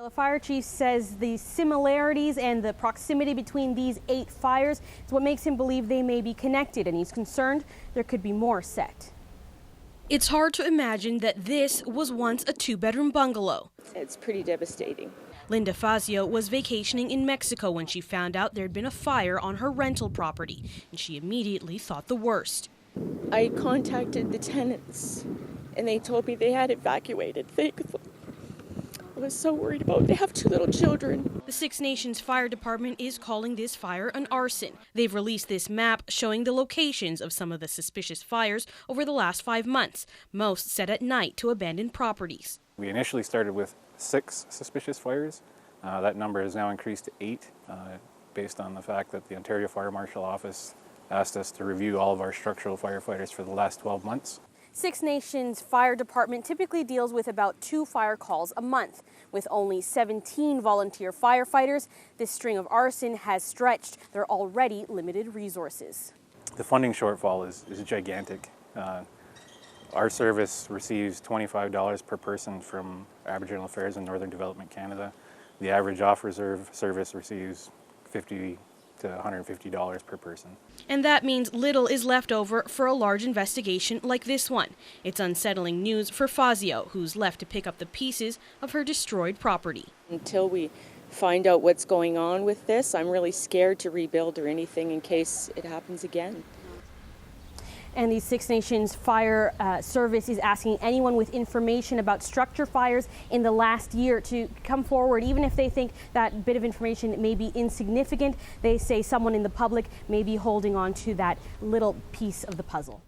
The fire chief says the similarities and the proximity between these 8 fires is what makes him believe they may be connected, and he's concerned there could be more set. It's hard to imagine that this was once a 2-bedroom bungalow. It's pretty devastating. Linda Fazio was vacationing in Mexico when she found out there'd been a fire on her rental property, and she immediately thought the worst. I contacted the tenants, and they told me they had evacuated. I was so worried about it. They have 2 little children. The Six Nations Fire Department is calling this fire an arson. They've released this map showing the locations of some of the suspicious fires over the last 5 months, most set at night to abandoned properties. We initially started with 6 suspicious fires. That number has now increased to 8 based on the fact that the Ontario Fire Marshal Office asked us to review all of our structural firefighters for the last 12 months. Six Nations Fire Department typically deals with about 2 fire calls a month. With only 17 volunteer firefighters, this string of arson has stretched their already limited resources. The funding shortfall is gigantic. Our service receives $25 per person from Aboriginal Affairs and Northern Development Canada. The average off-reserve service receives $50 to $150 per person. And that means little is left over for a large investigation like this one. It's unsettling news for Fazio, who's left to pick up the pieces of her destroyed property. Until we find out what's going on with this, I'm really scared to rebuild or anything in case it happens again. And the Six Nations Fire Service is asking anyone with information about structure fires in the last year to come forward, even if they think that bit of information may be insignificant. They say someone in the public may be holding on to that little piece of the puzzle.